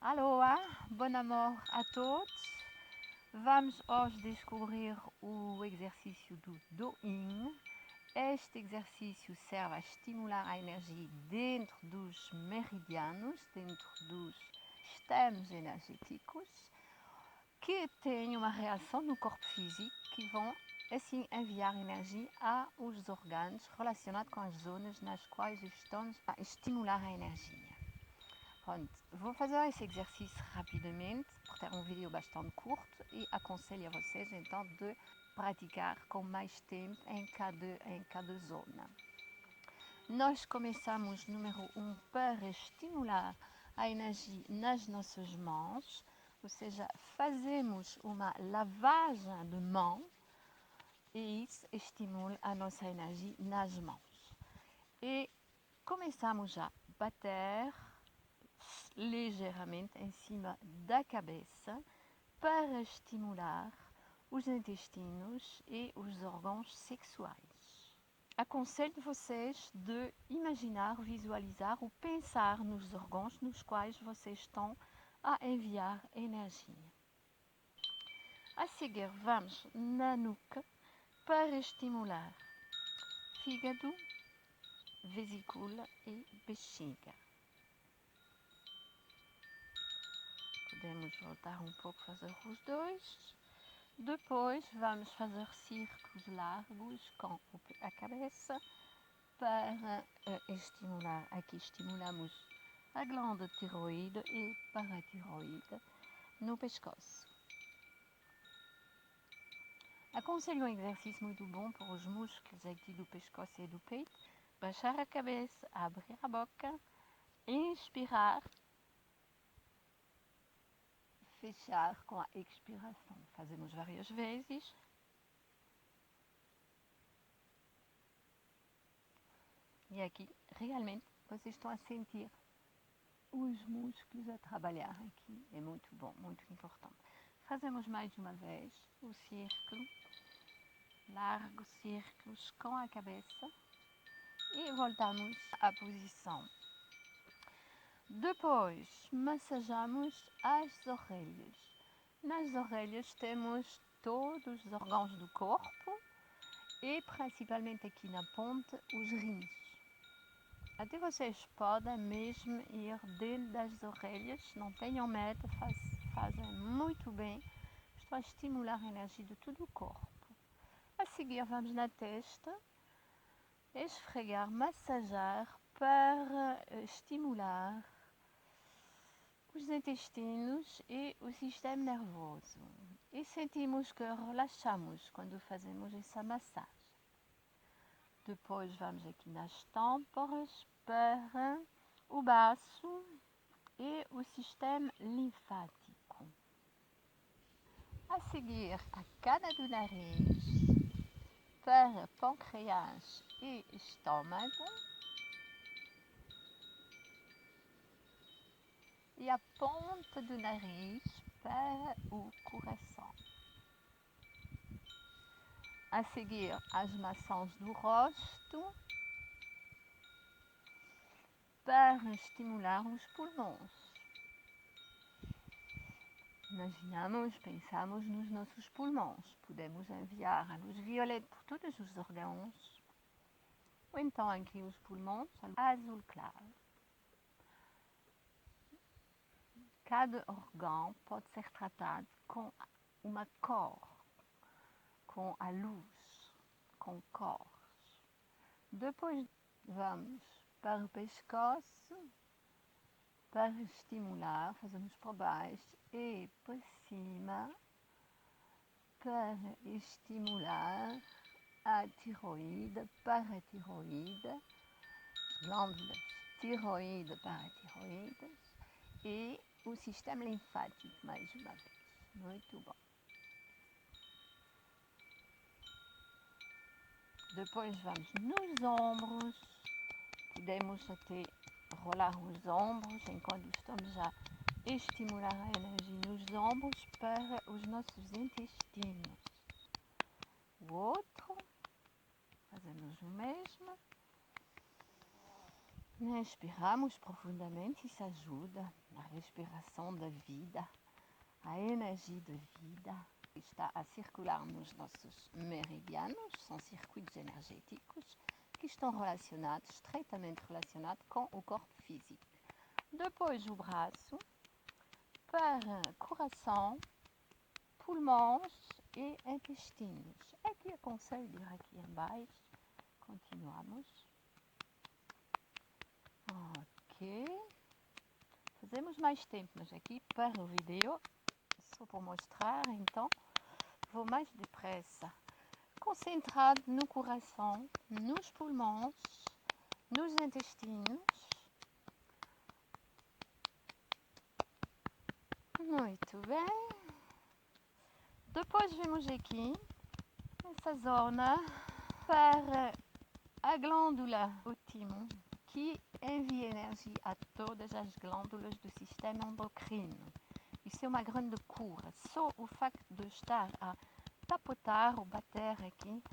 Aloha, bon amor a todos. Vamos hoje descobrir o exercício do Doing. Este exercício serve a estimular a energia dentro dos meridianos, dentro dos sistemas energéticos, que têm uma reação no corpo físico que vão assim enviar energia aos órgãos relacionados com as zonas nas quais estamos a estimular a energia. Pronto, vou fazer esse exercício rapidamente, porque é um vídeo bastante curto e aconselho a vocês então de praticar com mais tempo em cada zona. Nós começamos, número 1, para estimular a energia nas nossas mãos, ou seja, fazemos uma lavagem de mão e isso estimula a nossa energia nas mãos. E começamos a bater ligeiramente em cima da cabeça para estimular os intestinos e os órgãos sexuais. Aconselho vocês de imaginar, visualizar ou pensar nos órgãos nos quais vocês estão a enviar energia. A seguir, vamos na nuca para estimular fígado, vesícula e bexiga. Podemos voltar um pouco, fazer os dois. Depois vamos fazer círculos largos com a cabeça para estimular. Aqui estimulamos a glândula tiroide e paratiroide no pescoço. Aconselho um exercício muito bom para os músculos aqui do pescoço e do peito. Baixar a cabeça, abrir a boca, inspirar, fechar com a expiração. Fazemos várias vezes. E aqui, realmente, vocês estão a sentir os músculos a trabalhar aqui. É muito bom, muito importante. Fazemos mais uma vez o círculo, largos círculos com a cabeça e voltamos à posição. Depois, massajamos as orelhas. Nas orelhas temos todos os órgãos do corpo e principalmente aqui na ponta os rins. Até vocês podem mesmo ir dentro das orelhas, não tenham medo, fazem muito bem. Estou a estimular a energia de todo o corpo. A seguir vamos na testa, esfregar, massajar para estimular os intestinos e o sistema nervoso. E sentimos que relaxamos quando fazemos essa massagem. Depois vamos aqui nas têmporas para o baço e o sistema linfático. A seguir, a cana do nariz para pâncreas e estômago. E a ponta do nariz para o coração. A seguir, as maçãs do rosto para estimular os pulmões. Imaginamos, pensamos nos nossos pulmões. Podemos enviar a luz violeta por todos os órgãos. Ou então aqui os pulmões, azul claro. Cada órgão pode ser tratado com uma cor, com a luz, com cores. Depois vamos para o pescoço, para estimular, fazemos por baixo e por cima, para estimular a tiroide, paratiroide, as glândulas tiroide, paratiroides e o sistema linfático, mais uma vez. Muito bom. Depois vamos nos ombros. Podemos até rolar os ombros enquanto estamos a estimular a energia nos ombros para os nossos intestinos. O outro, fazemos o mesmo. Respiramos profundamente, isso ajuda na respiração da vida, a energia da vida está a circular nos nossos meridianos, são circuitos energéticos que estão relacionados, estreitamente relacionados com o corpo físico. Depois o braço para coração, pulmões e intestinos. Aqui aconselho de ir aqui embaixo, continuamos. Ok, fazemos mais tempo, mas aqui para o vídeo, só para mostrar, então vou mais depressa. Concentrado no coração, nos pulmões, nos intestinos. Muito bem. Depois vemos aqui, nessa zona, para a glândula o timo, que envia energia a todas as glândulas do sistema endocrino. Isso é uma grande cura. Só o facto de estar a tapotar ou bater aqui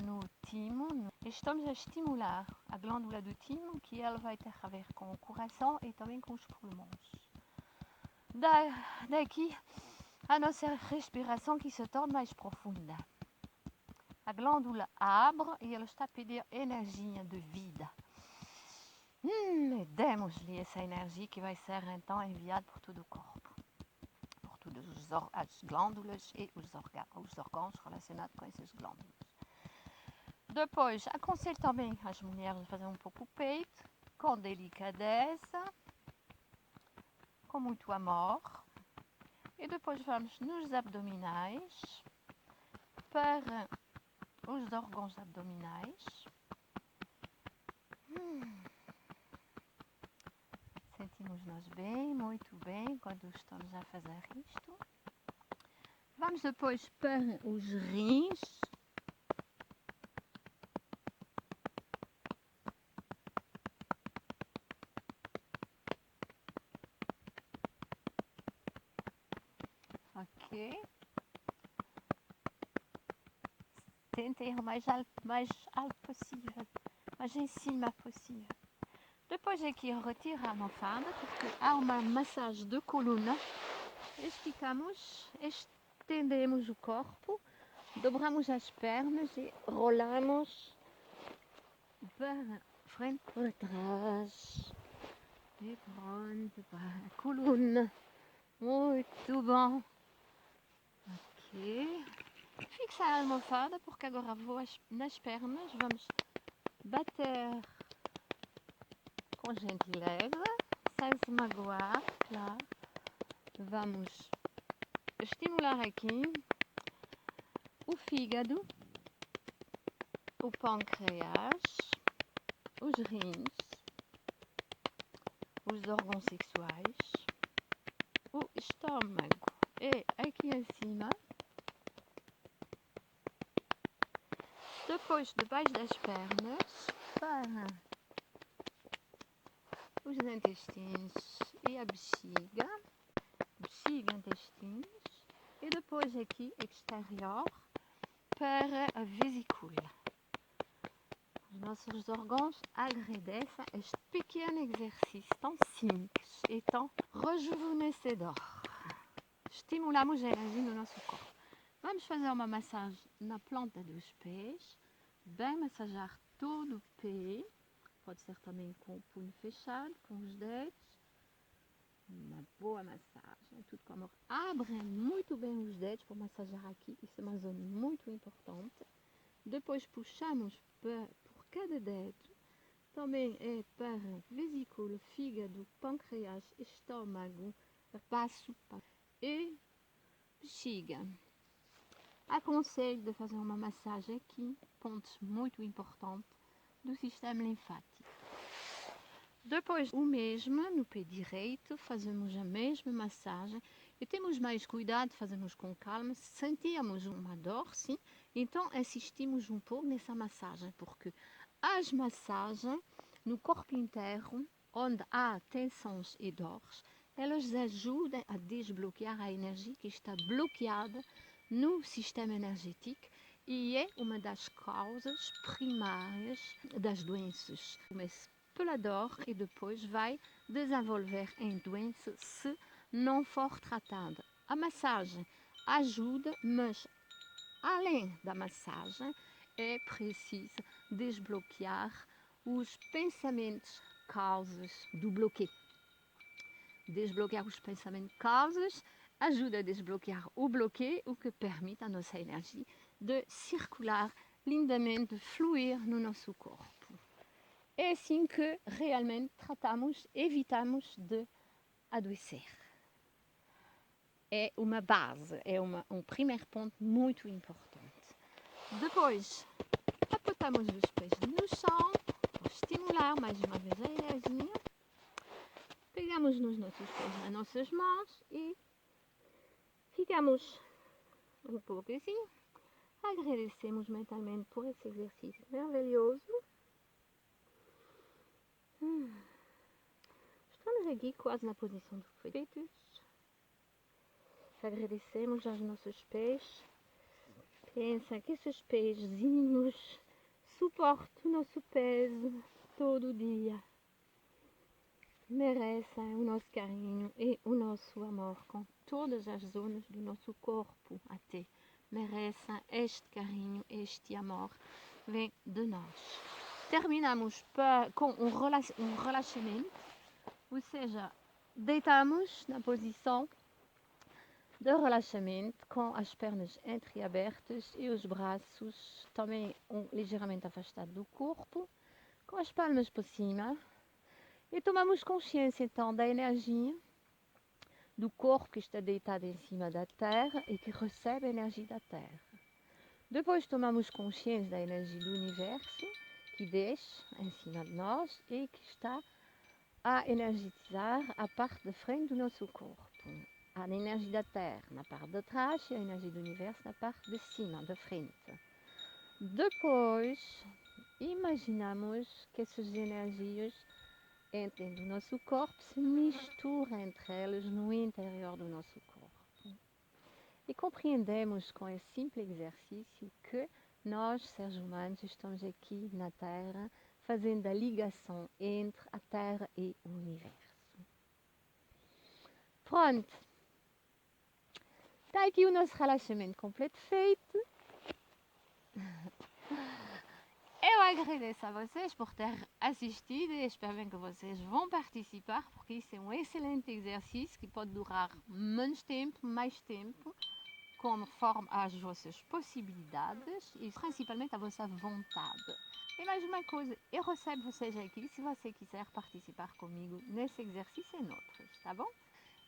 no timo, estamos a estimular a glândula do timo, que ela vai ter a ver com o coração e também com os pulmões. Daqui a nossa respiração que se torna mais profunda. A glândula abre e ela está a pedir energia de vida. E demos-lhe essa energia que vai ser então enviada por todo o corpo, por todas as glândulas e os órgãos relacionados com essas glândulas. Depois, aconselho também as mulheres a fazer um pouco o peito, com delicadeza, com muito amor. E depois vamos nos abdominais, para os órgãos abdominais. Sentimos-nos bem, muito bem, quando estamos a fazer isto. Vamos depois para os rins. Ok. Tentei ir o mais alto possível, mais em cima possível. Depois aqui retiro a almofada, porque há uma massagem de coluna. Esticamos, estendemos o corpo, dobramos as pernas e rolamos para frente para trás. E pronto, para a coluna. Muito bom. Ok. Fixa a almofada, porque agora vou nas pernas. Vamos bater com gentileza, sem se magoar, claro. Vamos estimular aqui o fígado, o pâncreas, os rins, os órgãos sexuais, o estômago e aqui em cima. Depois, debaixo das pernas, para os intestinos e a bexiga, intestinos, e depois aqui exterior para a vesícula. Os nossos órgãos agradecem este pequeno exercício tão simples e tão rejuvenescedor. Estimulamos a energia no nosso corpo. Vamos fazer uma massagem na planta dos pés, bem massajar todo o pé. Pode ser também com o punho fechado, com os dedos. Uma boa massagem, tudo com amor. Abrem muito bem os dedos para massajar aqui, isso é uma zona muito importante. Depois puxamos por cada dedo, também é para vesícula, fígado, pâncreas, estômago, baço e bexiga. Aconselho de fazer uma massagem aqui, pontos muito importantes do sistema linfático. Depois o mesmo no pé direito, fazemos a mesma massagem e temos mais cuidado, fazemos com calma. Se sentirmos uma dor, sim, então assistimos um pouco nessa massagem, porque as massagens no corpo inteiro, onde há tensões e dores, elas ajudam a desbloquear a energia que está bloqueada no sistema energético e é uma das causas primárias das doenças, como pelador e depois vai desenvolver em doenças se não for tratada. A massagem ajuda, mas além da massagem, é preciso desbloquear os pensamentos causas do bloqueio. Desbloquear os pensamentos causas ajuda a desbloquear o bloqueio, o que permite à nossa energia de circular lindamente, de fluir no nosso corpo. É assim que realmente tratamos, evitamos de adoecer. É uma base, é um primeiro ponto muito importante. Depois, apontamos os pés no chão, para estimular mais uma vez a energia. Pegamos nos nossos pés nas nossas mãos e ficamos um pouquinho. Agradecemos mentalmente por esse exercício maravilhoso. Estamos aqui quase na posição dos feitos. Agradecemos aos nossos pés. Pensa que esses pezinhos suportam o nosso peso todo dia. Merecem o nosso carinho e o nosso amor com todas as zonas do nosso corpo até. Merecem este carinho, este amor vem de nós. Terminamos com um relaxamento, ou seja, deitamos na posição de relaxamento com as pernas entreabertas e os braços também ligeiramente afastados do corpo, com as palmas por cima. E tomamos consciência então da energia do corpo que está deitado em cima da terra e que recebe a energia da terra. Depois tomamos consciência da energia do universo que desce em cima de nós e que está a energizar a parte da frente do nosso corpo. A energia da terra na parte de trás e a energia do universo na parte de cima, da frente. Depois, imaginamos que essas energias entrem do nosso corpo, se misturam entre elas no interior do nosso corpo. E compreendemos com esse simples exercício que nós, seres humanos, estamos aqui na Terra fazendo a ligação entre a Terra e o universo. Pronto! Está aqui o nosso relaxamento completo feito. Eu agradeço a vocês por ter assistido e espero bem que vocês vão participar, porque isso é um excelente exercício que pode durar menos tempo, mais tempo, conforme as vossas possibilidades e principalmente a vossa vontade. E mais uma coisa, eu recebo vocês aqui se você quiser participar comigo nesse exercício e noutros, tá bom?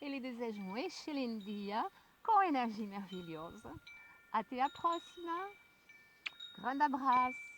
Eu lhe desejo um excelente dia com energia maravilhosa. Até a próxima. Grande abraço.